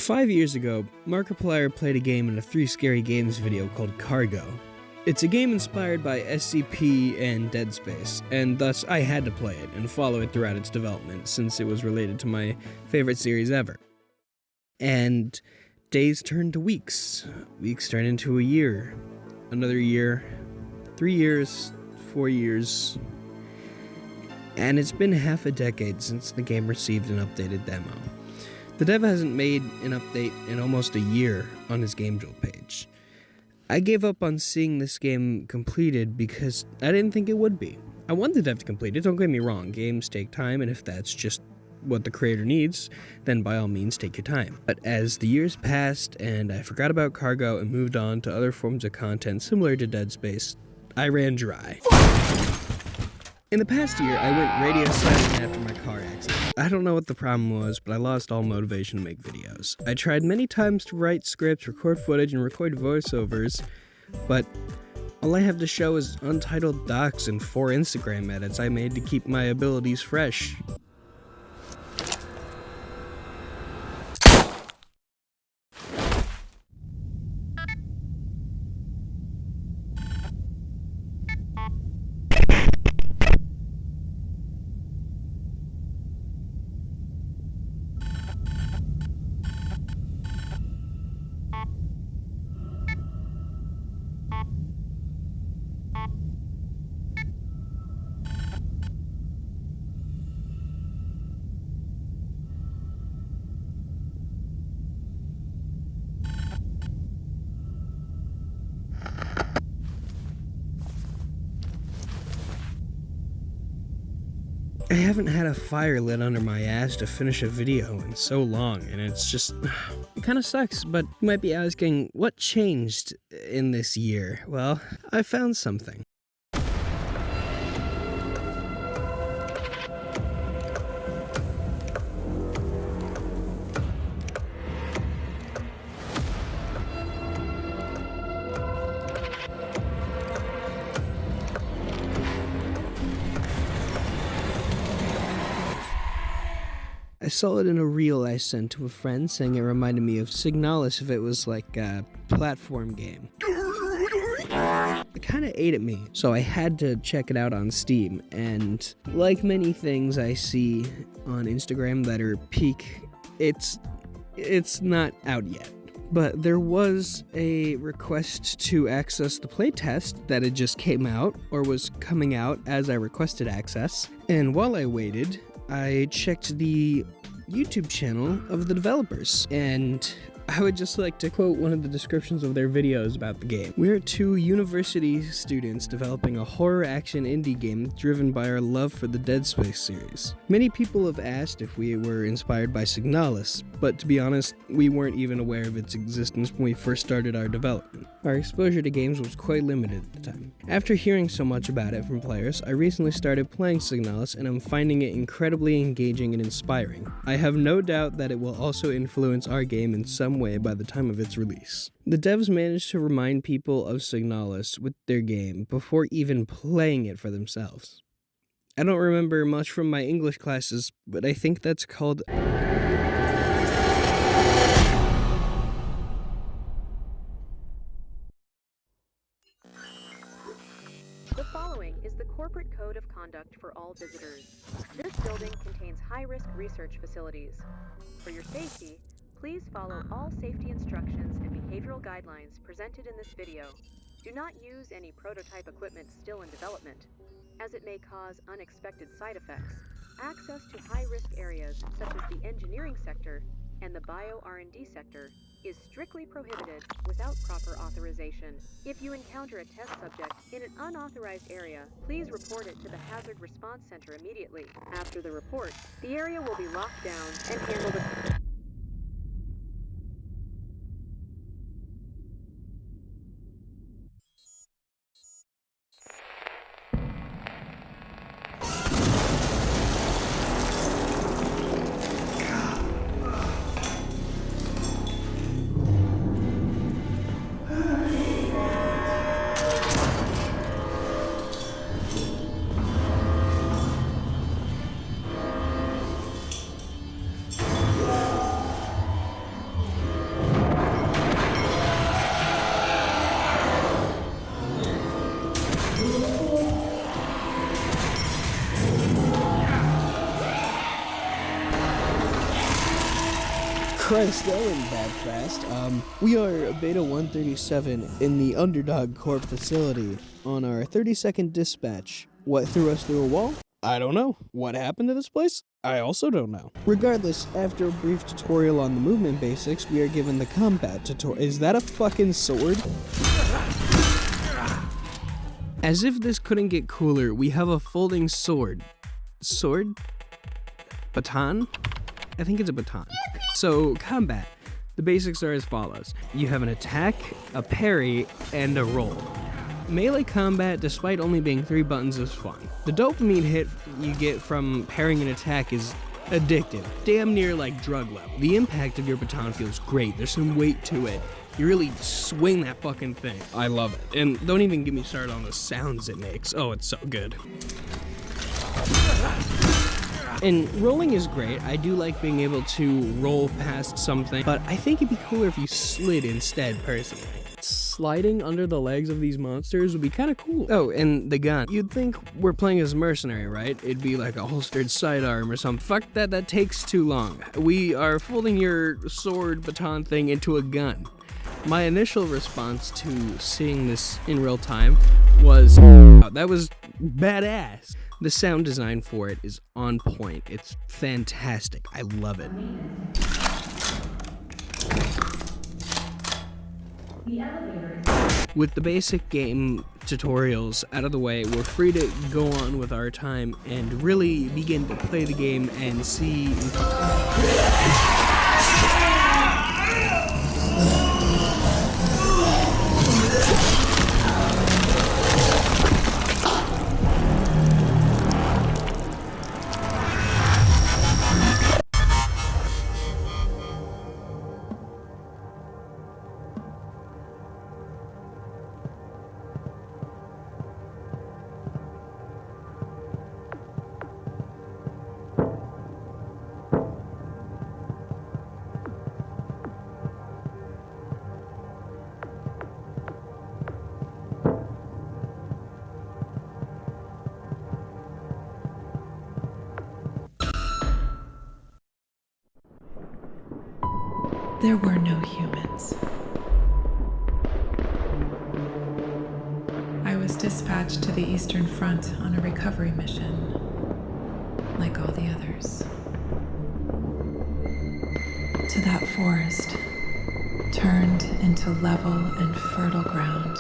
5 years ago, Markiplier played a game in a 3 Scary Games video called Cargo. It's a game inspired by SCP and Dead Space, and thus I had to play it and follow it throughout its development since it was related to my favorite series ever. And days turned to weeks. Weeks turned into a year. Another year. 3 years. 4 years. And it's been half a decade since the game received an updated demo. The dev hasn't made an update in almost a year on his Game Jolt page. I gave up on seeing this game completed because I didn't think it would be. I want the dev to complete it, don't get me wrong, games take time, and if that's just what the creator needs, then by all means take your time. But as the years passed and I forgot about Cargo and moved on to other forms of content similar to Dead Space, I ran dry. In the past year, I went radio silent after my car accident. I don't know what the problem was, but I lost all motivation to make videos. I tried many times to write scripts, record footage, and record voiceovers, but all I have to show is untitled docs and 4 Instagram edits I made to keep my abilities fresh. I haven't had a fire lit under my ass to finish a video in so long, and it's just, it kind of sucks, but you might be asking, what changed in this year? Well, I found something. I saw it in a reel I sent to a friend saying it reminded me of Signalis if it was like a platform game. It kind of ate at me, so I had to check it out on Steam, and like many things I see on Instagram that are peak, it's not out yet. But there was a request to access the playtest that had just came out, or was coming out as I requested access, and while I waited, I checked the YouTube channel of the developers, and I would just like to quote one of the descriptions of their videos about the game. We're 2 university students developing a horror action indie game driven by our love for the Dead Space series. Many people have asked if we were inspired by Signalis, but to be honest, we weren't even aware of its existence when we first started our development. Our exposure to games was quite limited at the time. After hearing so much about it from players, I recently started playing Signalis, and I'm finding it incredibly engaging and inspiring. I have no doubt that it will also influence our game in some way by the time of its release. The devs managed to remind people of Signalis with their game before even playing it for themselves. I don't remember much from my English classes, but I think that's called... The following is the corporate code of conduct for all visitors. This building contains high-risk research facilities. For your safety, please follow all safety instructions and behavioral guidelines presented in this video. Do not use any prototype equipment still in development, as it may cause unexpected side effects. Access to high-risk areas such as the engineering sector and the bio-R&D sector is strictly prohibited without proper authorization. If you encounter a test subject in an unauthorized area, please report it to the Hazard Response Center immediately. After the report, the area will be locked down and handled. Christ, that went bad fast. We are Beta 137 in the Underdog Corp facility on our 30-second dispatch. What threw us through a wall? I don't know. What happened to this place? I also don't know. Regardless, after a brief tutorial on the movement basics, we are given the combat tutorial. Is that a fucking sword? As if this couldn't get cooler, we have a folding sword. Sword? Baton? I think it's a baton. So, combat. The basics are as follows. You have an attack, a parry, and a roll. Melee combat, despite only being 3 buttons, is fun. The dopamine hit you get from parrying an attack is addictive, damn near like drug level. The impact of your baton feels great. There's some weight to it. You really swing that fucking thing. I love it. And don't even get me started on the sounds it makes. Oh, it's so good. And rolling is great. I do like being able to roll past something, but I think it'd be cooler if you slid instead, personally. Sliding under the legs of these monsters would be kind of cool. Oh, and the gun. You'd think we're playing as a mercenary, right? It'd be like a holstered sidearm or something. Fuck that, that takes too long. We are folding your sword baton thing into a gun. My initial response to seeing this in real time was, oh, that was badass. The sound design for it is on point. It's fantastic. I love it. With the basic game tutorials out of the way, we're free to go on with our time and really begin to play the game and see. There were no humans. I was dispatched to the Eastern Front on a recovery mission, like all the others. To that forest, turned into level and fertile ground.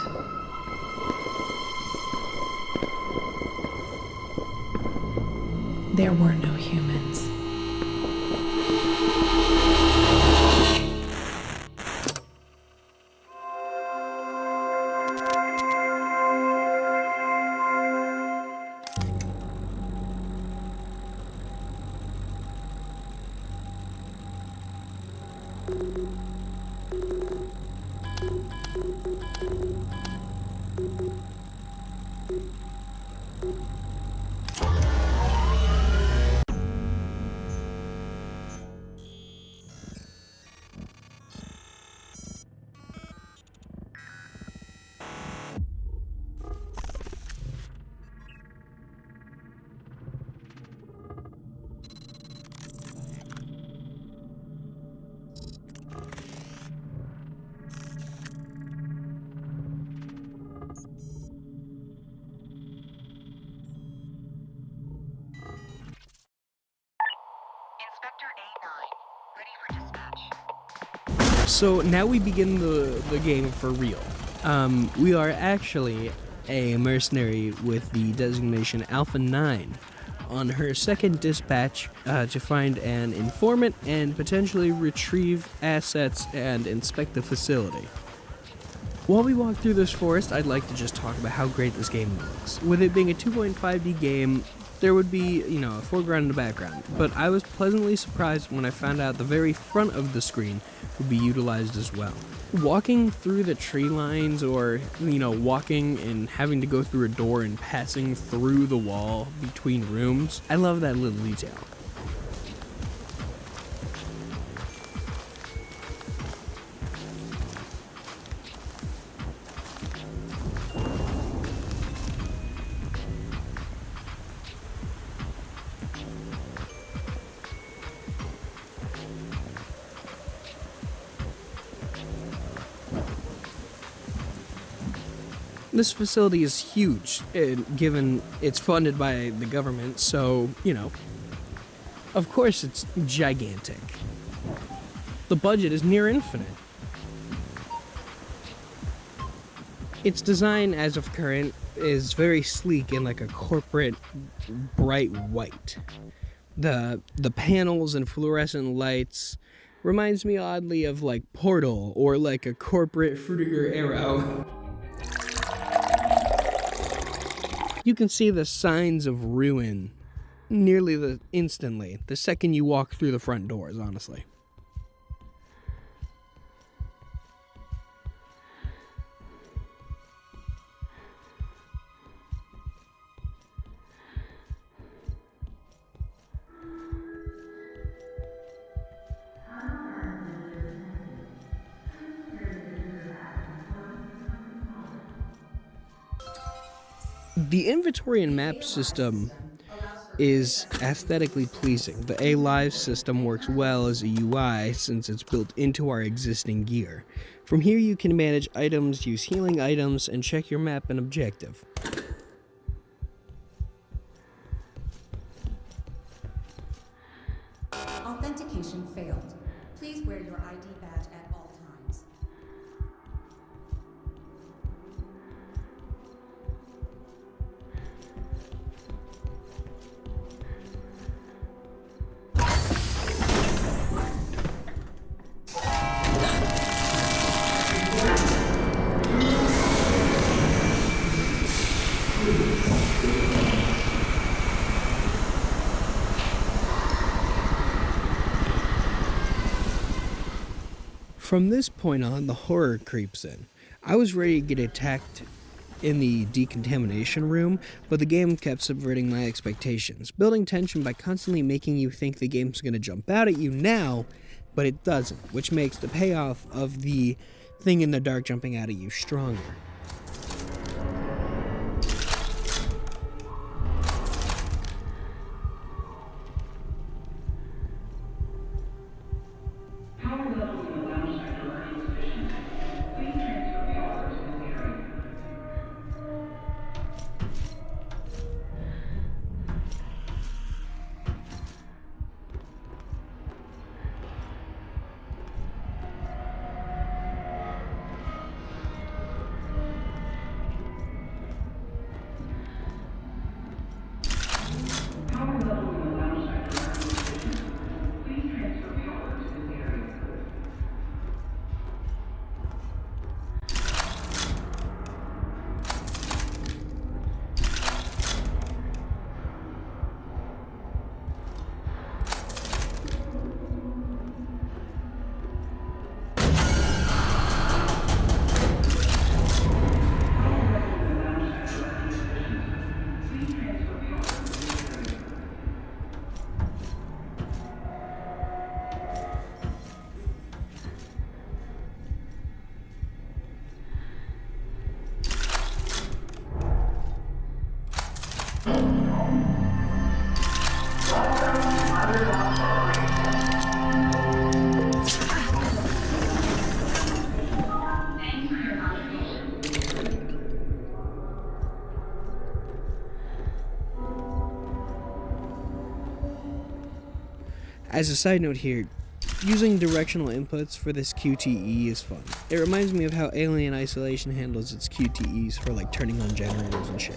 There were no humans. So now we begin the game for real. We are actually a mercenary with the designation Alpha 9 on her second dispatch to find an informant and potentially retrieve assets and inspect the facility. While we walk through this forest, I'd like to just talk about how great this game looks. With it being a 2.5D game, there would be, a foreground and a background, but I was pleasantly surprised when I found out the very front of the screen would be utilized as well. Walking through the tree lines or, walking and having to go through a door and passing through the wall between rooms, I love that little detail. This facility is huge, given it's funded by the government, so, of course it's gigantic. The budget is near infinite. Its design, as of current, is very sleek in like a corporate bright white. The panels and fluorescent lights reminds me oddly of like Portal or like a corporate Fruitiger Arrow. You can see the signs of ruin nearly instantly, the second you walk through the front doors, honestly. The inventory and map system is aesthetically pleasing. The A-Live system works well as a UI since it's built into our existing gear. From here you can manage items, use healing items, and check your map and objective. Authentication failed. Please wear your ID badge at all times. From this point on, the horror creeps in. I was ready to get attacked in the decontamination room, but the game kept subverting my expectations, building tension by constantly making you think the game's going to jump out at you now, but it doesn't, which makes the payoff of the thing in the dark jumping out at you stronger. As a side note here, using directional inputs for this QTE is fun. It reminds me of how Alien Isolation handles its QTEs for like turning on generators and shit.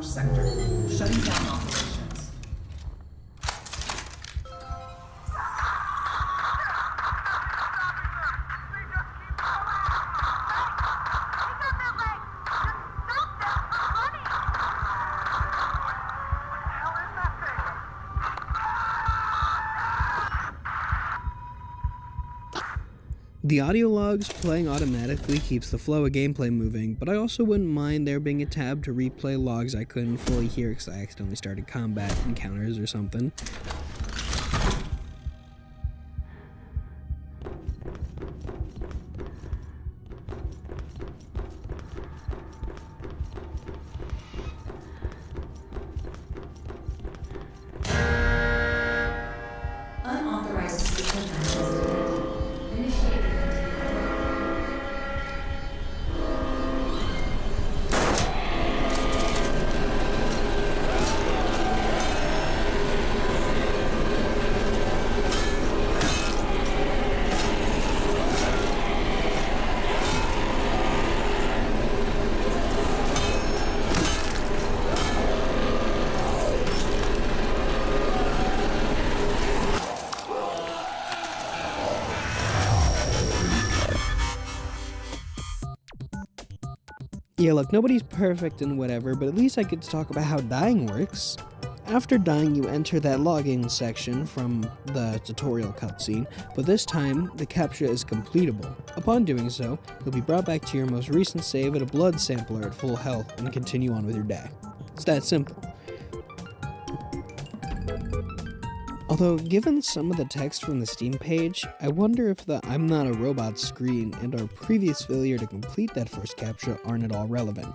launch sector. Shutting down operations. The audio logs playing automatically keeps the flow of gameplay moving, but I also wouldn't mind there being a tab to replay logs I couldn't fully hear because I accidentally started combat encounters or something. Unauthorized system access detected. Initiating Yeah, look, nobody's perfect and whatever, but at least I get to talk about how dying works. After dying, you enter that login section from the tutorial cutscene, but this time, the captcha is completable. Upon doing so, you'll be brought back to your most recent save at a blood sampler at full health and continue on with your day. It's that simple. Although, given some of the text from the Steam page, I wonder if the I'm not a robot screen and our previous failure to complete that first captcha aren't at all relevant.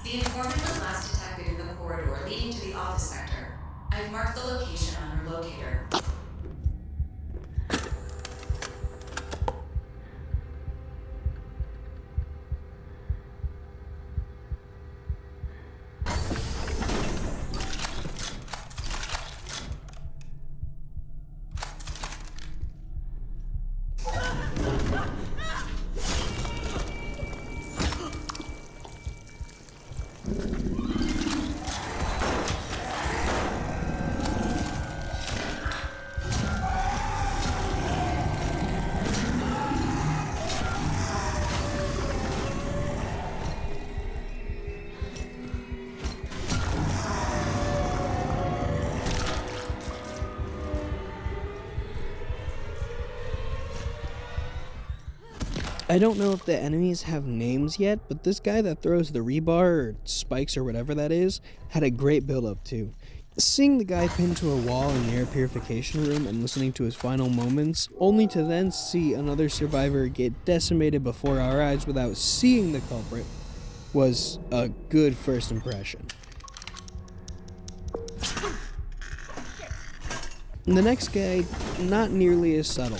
The informant was last detected in the corridor leading to the office sector. I've marked the location on her locator. I don't know if the enemies have names yet, but this guy that throws the rebar or spikes or whatever that is had a great build-up too. Seeing the guy pinned to a wall in the air purification room and listening to his final moments, only to then see another survivor get decimated before our eyes without seeing the culprit, was a good first impression. And the next guy, not nearly as subtle.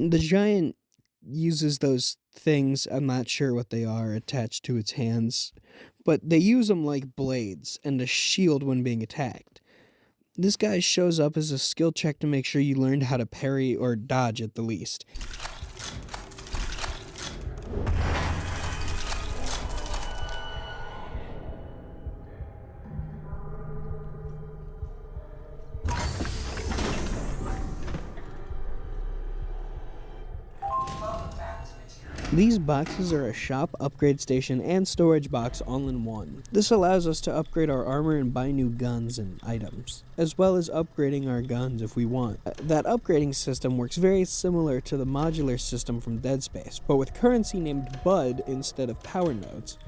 The giant uses those things, I'm not sure what they are, attached to its hands but they use them like blades and a shield when being attacked. This guy shows up as a skill check to make sure you learned how to parry or dodge at the least. These boxes are a shop, upgrade station, and storage box all in one. This allows us to upgrade our armor and buy new guns and items, as well as upgrading our guns if we want. That upgrading system works very similar to the modular system from Dead Space, but with currency named Bud instead of power nodes.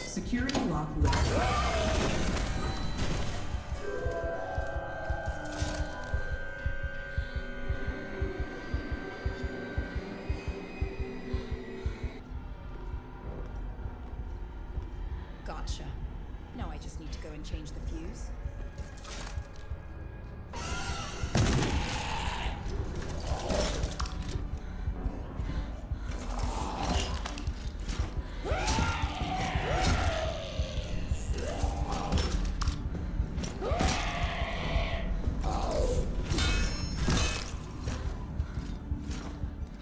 Security lock lifted. Gotcha. Now I just need to go and change the fuse.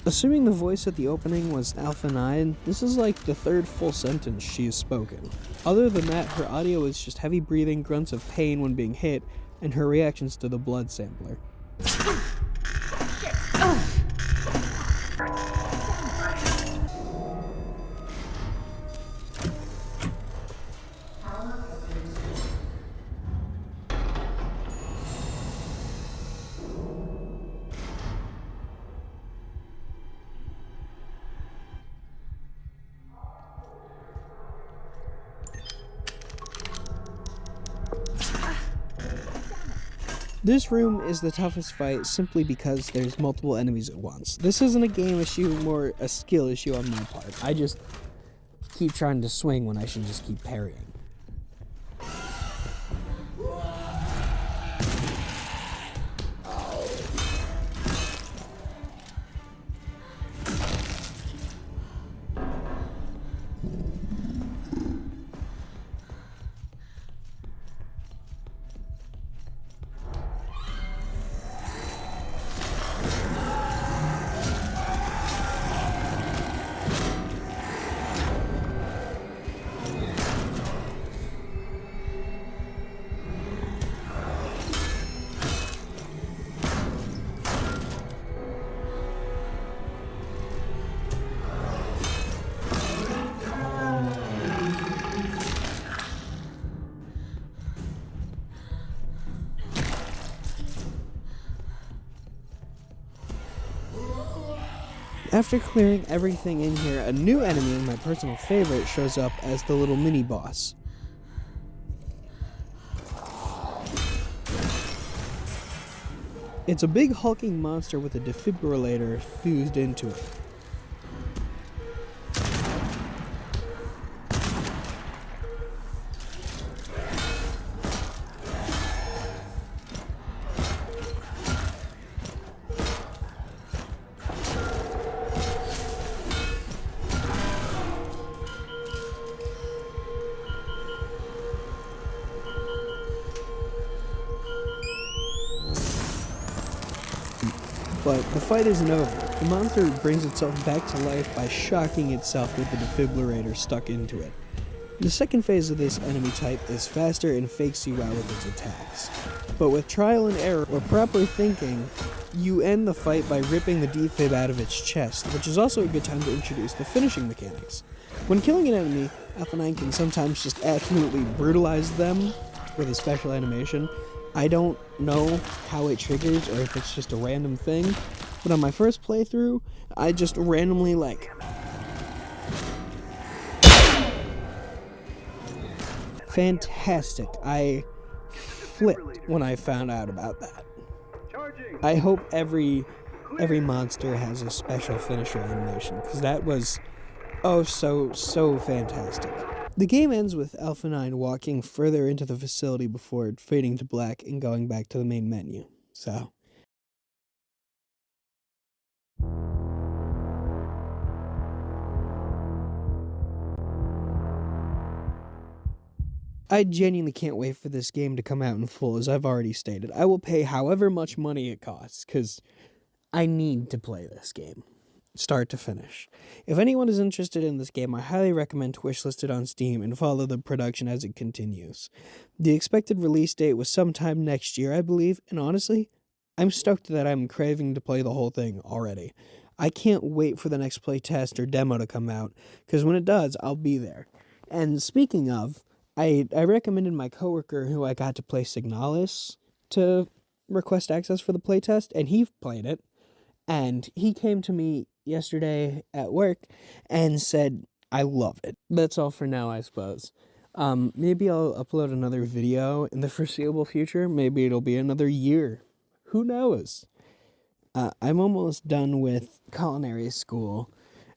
Assuming the voice at the opening was Alpha 9, this is like the third full sentence she has spoken. Other than that, her audio is just heavy breathing, grunts of pain when being hit, and her reactions to the blood sampler. This room is the toughest fight simply because there's multiple enemies at once. This isn't a game issue, more a skill issue on my part. I just keep trying to swing when I should just keep parrying. After clearing everything in here, a new enemy, my personal favorite, shows up as the little mini-boss. It's a big hulking monster with a defibrillator fused into it. But the fight isn't over. The monster brings itself back to life by shocking itself with the defibrillator stuck into it. The second phase of this enemy type is faster and fakes you out with its attacks. But with trial and error or proper thinking, you end the fight by ripping the defib out of its chest, which is also a good time to introduce the finishing mechanics. When killing an enemy, Alpha 9 can sometimes just absolutely brutalize them with a special animation. I don't know how it triggers or if it's just a random thing, but on my first playthrough, I just randomly fantastic. I flipped when I found out about that. I hope every monster has a special finisher animation, because that was so fantastic. The game ends with Alpha 9 walking further into the facility before fading to black and going back to the main menu. So I genuinely can't wait for this game to come out in full, as I've already stated. I will pay however much money it costs, because I need to play this game, start to finish. If anyone is interested in this game, I highly recommend to wishlist it on Steam and follow the production as it continues. The expected release date was sometime next year, I believe, and honestly, I'm stoked that I'm craving to play the whole thing already. I can't wait for the next playtest or demo to come out, because when it does, I'll be there. And speaking of, I recommended my coworker who I got to play Signalis to request access for the playtest, and he played it. And he came to me yesterday at work and said, I love it. That's all for now, I suppose. Maybe I'll upload another video in the foreseeable future. Maybe it'll be another year. Who knows? I'm almost done with culinary school,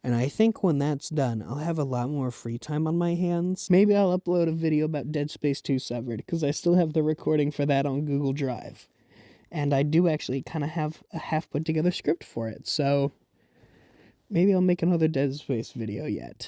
and I think when that's done, I'll have a lot more free time on my hands. Maybe I'll upload a video about Dead Space 2 Severed, because I still have the recording for that on Google Drive. And I do actually kind of have a half put together script for it, so maybe I'll make another Dead Space video yet.